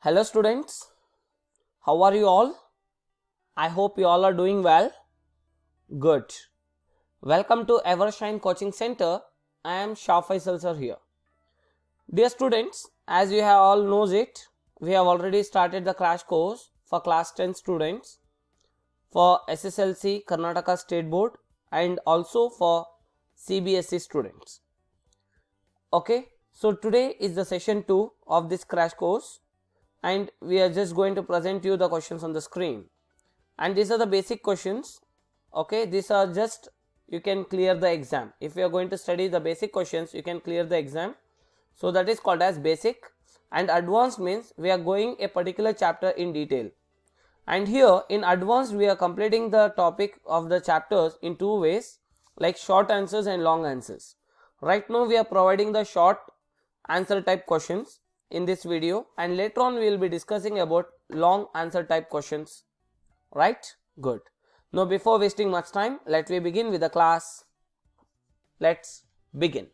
Hello students, how are you all? I hope you all are doing well. Good. Welcome to Evershine Coaching Center. I am Shah Faisal sir here. Dear students, as you have all knows it, we have already started the crash course for class 10 students for SSLC Karnataka State Board and also for CBSE students. Okay, so today is the session 2 of this crash course. And we are just going to present you the questions on the screen, and these are the basic questions. Okay, these are just you can clear the exam. If you are going to study the basic questions, you can clear the exam. So that is called as basic, and advanced means we are going a particular chapter in detail. And here in advanced we are completing the topic of the chapters in two ways, like short answers and long answers. Right now we are providing the short answer type questions in this video, and later on we will be discussing about long answer type questions. Right? Good. Now before wasting much time, let me begin with the class. Let's begin.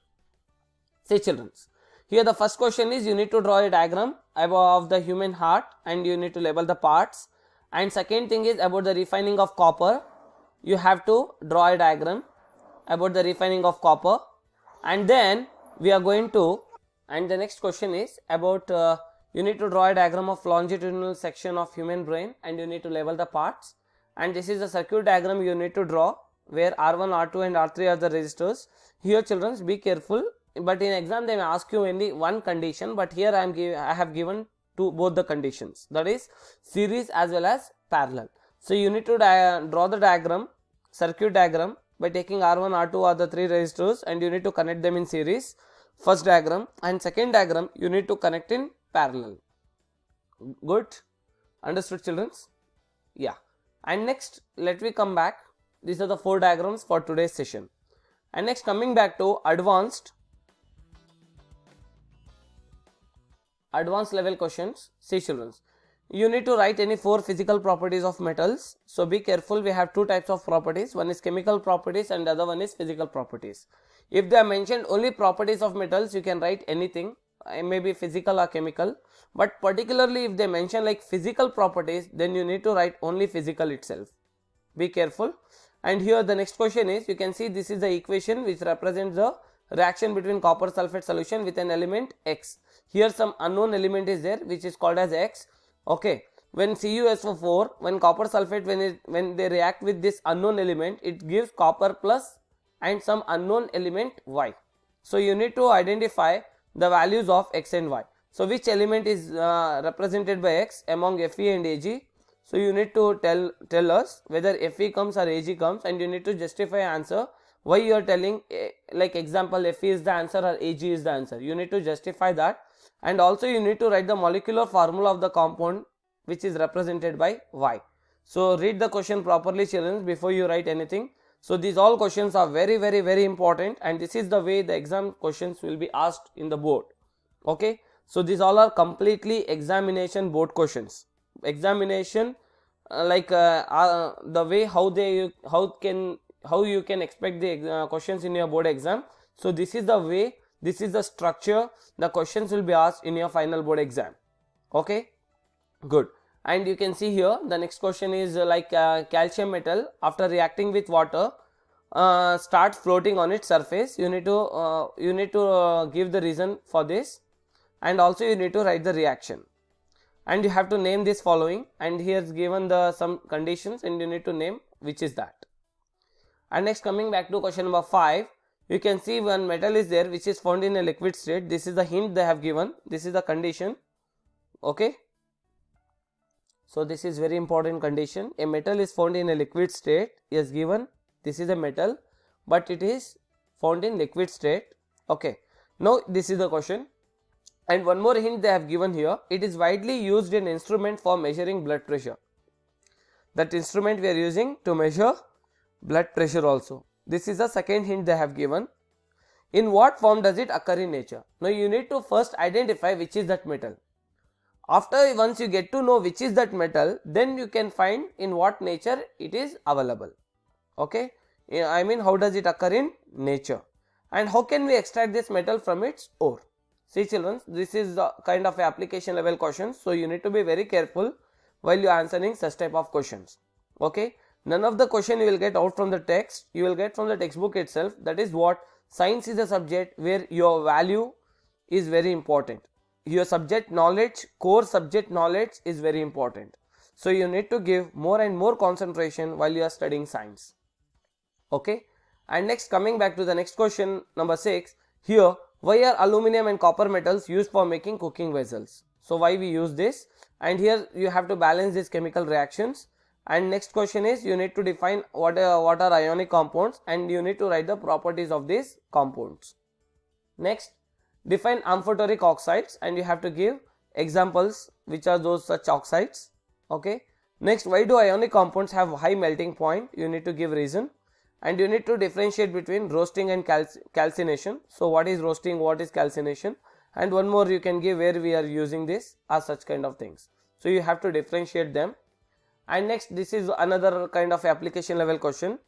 See children, here the first question is you need to draw a diagram of the human heart and you need to label the parts. And second thing is about the refining of copper. You have to draw a diagram about the refining of copper, and then we are going to, and the next question is about you need to draw a diagram of longitudinal section of human brain and you need to label the parts. And this is the circuit diagram you need to draw where R1, R2 and R3 are the resistors. Here children, be careful, but in exam they may ask you only one condition, but here I have given to both the conditions, that is series as well as parallel. So you need to draw the diagram, circuit diagram, by taking R1, R2 are the three resistors and you need to connect them in series. First diagram, and second diagram you need to connect in parallel. Good? Understood children? Yeah. And next let me come back. These are the four diagrams for today's session. And next coming back to advanced level questions. See children, you need to write any four physical properties of metals. So be careful, we have two types of properties. One is chemical properties and the other one is physical properties. If they are mentioned only properties of metals, you can write anything, maybe physical or chemical, but particularly if they mention like physical properties, then you need to write only physical itself. Be careful. And here the next question is, you can see this is the equation which represents the reaction between copper sulfate solution with an element X. Here some unknown element is there which is called as X. Okay, when CuSO4, when copper sulfate, when they react with this unknown element, it gives copper plus and some unknown element Y. So you need to identify the values of X and Y. So which element is represented by X among Fe and Ag? So you need to tell us whether Fe comes or Ag comes, and you need to justify answer why you are telling, like example, Fe is the answer or Ag is the answer. You need to justify that, and also you need to write the molecular formula of the compound which is represented by Y. So read the question properly children before you write anything. So these all questions are very important, and this is the way the exam questions will be asked in the board. Okay, so these all are completely examination board questions. Examination the way how you can expect the questions in your board exam. So this is the way, this is the structure the questions will be asked in your final board exam. Okay, good. And you can see here the next question is calcium metal after reacting with water start floating on its surface. You need to give the reason for this, and also you need to write the reaction, and you have to name this following, and here is given the some conditions and you need to name which is that. And next coming back to question number 5, you can see one metal is there which is found in a liquid state. This is the hint they have given, this is the condition. Okay, so this is very important condition. A metal is found in a liquid state is given. This is a metal but it is found in liquid state. Okay, now this is the question, and one more hint they have given here. It is widely used in instrument for measuring blood pressure. That instrument we are using to measure blood pressure also. This is the second hint they have given. In what form does it occur in nature? Now you need to first identify which is that metal. After once you get to know which is that metal, then you can find in what nature it is available. Okay, I mean how does it occur in nature, and how can we extract this metal from its ore? See children, this is the kind of application level questions, so you need to be very careful while you are answering such type of questions. Okay, none of the question you will get out from the text, you will get from the textbook itself. That is what science is a subject where your value is very important. Your subject knowledge, core subject knowledge is very important. So you need to give more and more concentration while you are studying science. Okay, and next, coming back to the next question, number 6. Here, why are aluminum and copper metals used for making cooking vessels? So why we use this, and here you have to balance these chemical reactions. And next question is, you need to define what are ionic compounds, and you need to write the properties of these compounds. Next, define amphoteric oxides, and you have to give examples which are those such oxides. Okay, next, why do ionic compounds have high melting point? You need to give reason. And you need to differentiate between roasting and calcination. So what is roasting, what is calcination, and one more you can give where we are using this, or such kind of things. So you have to differentiate them. And next, this is another kind of application level question.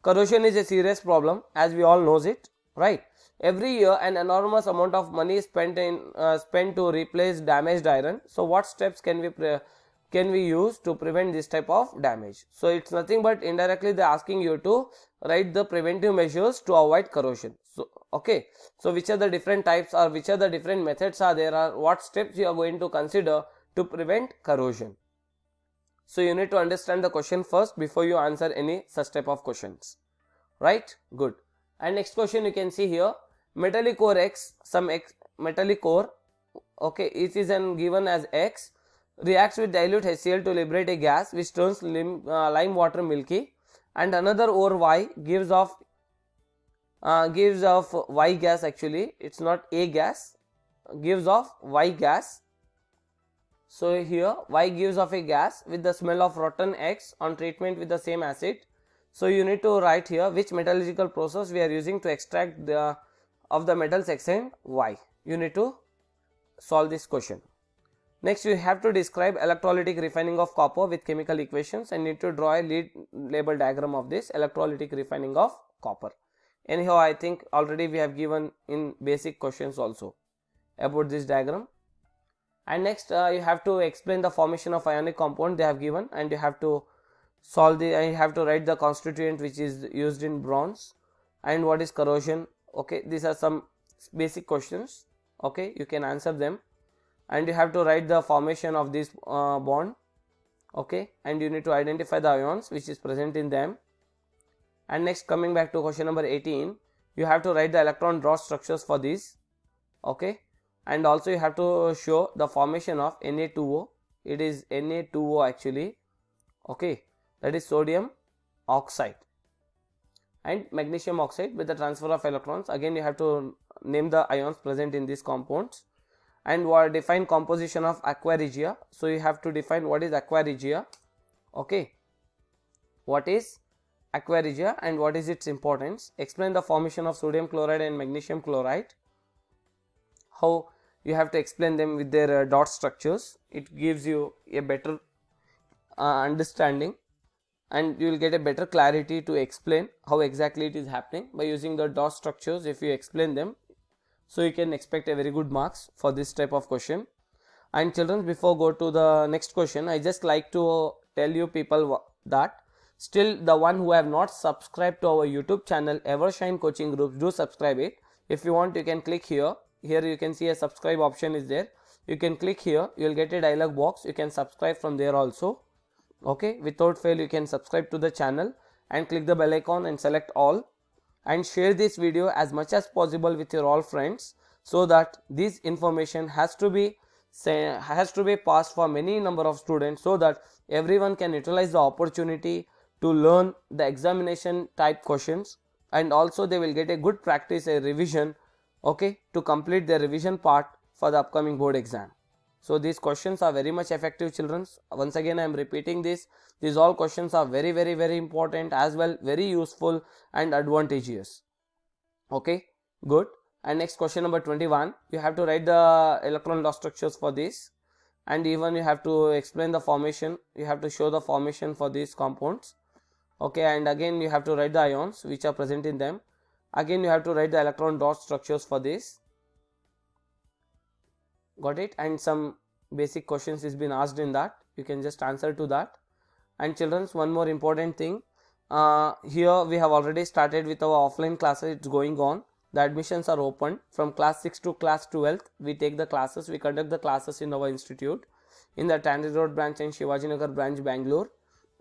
Corrosion is a serious problem, as we all knows it, right? Every year an enormous amount of money is spent to replace damaged iron. So what steps can we use to prevent this type of damage? So it's nothing but indirectly they are asking you to write the preventive measures to avoid corrosion. So okay, so which are the different types, or which are the different methods are there, or what steps you are going to consider to prevent corrosion. So you need to understand the question first before you answer any such type of questions, right? Good. And next question you can see here, metallic ore X, some X metallic ore, okay, it is given as X, reacts with dilute HCl to liberate a gas which turns lime water milky, and another ore Y gives off Y gas. Actually it's not A gas, gives off Y gas. So here Y gives off a gas with the smell of rotten eggs on treatment with the same acid. So you need to write here which metallurgical process we are using to extract of the metals X and Y. You need to solve this question. Next, you have to describe electrolytic refining of copper with chemical equations, and need to draw a lead label diagram of this electrolytic refining of copper. Anyhow, I think already we have given in basic questions also about this diagram. And next, you have to explain the formation of ionic compound they have given, and you have to solve you have to write the constituent which is used in bronze, and what is corrosion. Okay, these are some basic questions. Okay, you can answer them. And you have to write the formation of this bond. Okay, and you need to identify the ions which is present in them. And next, coming back to question number 18, you have to write the electron dot structures for these. Okay, and also you have to show the formation of Na2O. It is Na2O actually. Okay, that is sodium oxide and magnesium oxide with the transfer of electrons. Again, you have to name the ions present in these compounds. And define composition of aqua regia. So you have to define what is aqua regia. Okay, what is aqua regia and what is its importance. Explain the formation of sodium chloride and magnesium chloride. How you have to explain them with their dot structures. It gives you a better understanding, and you will get a better clarity to explain how exactly it is happening by using the dot structures. If you explain them, so you can expect a very good marks for this type of question. And children, before go to the next question, I just like to tell you people that still the one who have not subscribed to our YouTube channel Evershine Coaching Groups, do subscribe it. If you want, you can click here. Here you can see a subscribe option is there. You can click here, you will get a dialog box. You can subscribe from there also. Okay, without fail you can subscribe to the channel and click the bell icon and select all. And share this video as much as possible with your all friends, so that this information has to be passed for many number of students, so that everyone can utilize the opportunity to learn the examination type questions, and also they will get a good practice, a revision, okay, to complete their revision part for the upcoming board exam. So these questions are very much effective, children. Once again I am repeating this. These all questions are very important, as well very useful and advantageous. Okay, good. And next, question number 21, you have to write the electron dot structures for this, and even you have to explain the formation. You have to show the formation for these compounds. Okay, and again you have to write the ions which are present in them. Again you have to write the electron dot structures for this. got it, and some basic questions is been asked in that, you can just answer to that. And children's, one more important thing, here we have already started with our offline classes, it's going on. The admissions are open from class 6 to class 12th. We take the classes, we conduct the classes in our institute in the Tannery Road branch and Shivajinagar branch, Bangalore.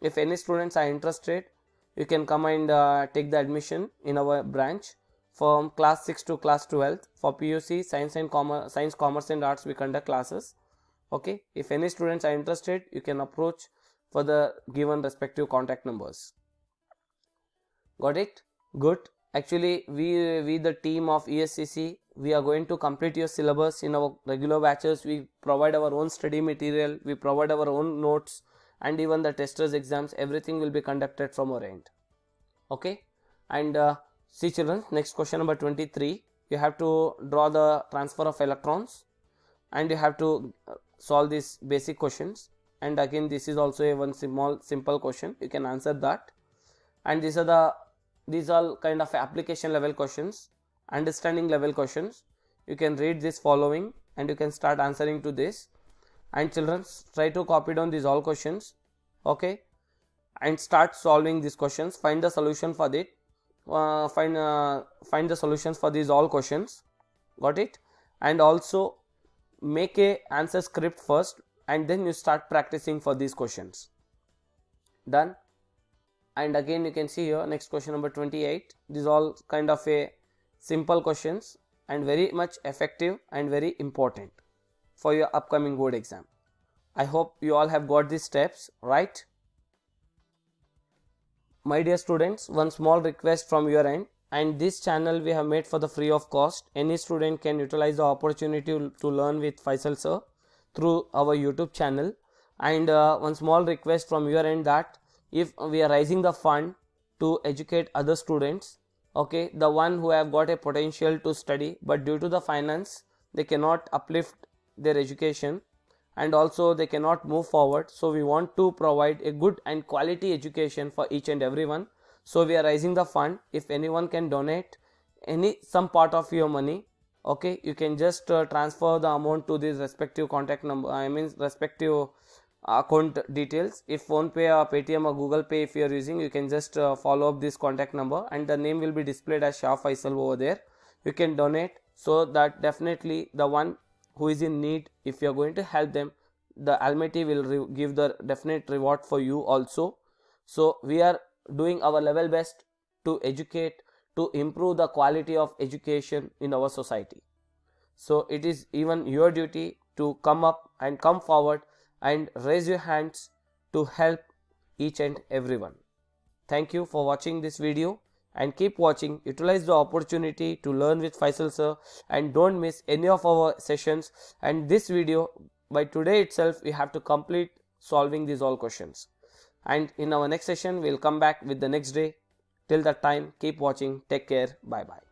If any students are interested, you can come and take the admission in our branch from class 6 to class 12th. For PUC, science, commerce and arts, we conduct classes. Okay, if any students are interested, you can approach for the given respective contact numbers. Got it? Good. Actually, we the team of ESCC, we are going to complete your syllabus in our regular batches. We provide our own study material, we provide our own notes, and even the testers exams, everything will be conducted from our end. Okay, and see children, next question number 23, you have to draw the transfer of electrons and you have to solve these basic questions. And again, this is also a one simple question, you can answer that. And these are kind of application level questions, understanding level questions. You can read this following and you can start answering to this. And children, try to copy down these all questions, okay, and start solving these questions. Find the solution for it. Find the solutions for these all questions. Got it? And also make a answer script first, and then you start practicing for these questions. Done? And again, you can see here next question number 28. These all kind of a simple questions and very much effective and very important for your upcoming board exam. I hope you all have got these steps right. My dear students, one small request from your end, and this channel we have made for the free of cost. Any student can utilize the opportunity to learn with Faisal sir through our YouTube channel. And one small request from your end, that if we are raising the fund to educate other students, okay, the one who have got a potential to study, but due to the finance they cannot uplift their education and also they cannot move forward, so we want to provide a good and quality education for each and everyone. So we are raising the fund. If anyone can donate some part of your money, okay, you can just transfer the amount to this respective contact number, respective account details. If PhonePe or Paytm or Google Pay if you are using, you can just follow up this contact number and the name will be displayed as Shah Faisal over there. You can donate, so that definitely the one who is in need, if you are going to help them, the Almighty will give the definite reward for you also. So we are doing our level best to educate, to improve the quality of education in our society. So it is even your duty to come up and come forward and raise your hands to help each and everyone. Thank you for watching this video and keep watching. Utilize the opportunity to learn with Faisal sir and don't miss any of our sessions. And this video, by today itself, we have to complete solving these all questions. And in our next session, we will come back with the next day. Till that time, keep watching. Take care. Bye bye.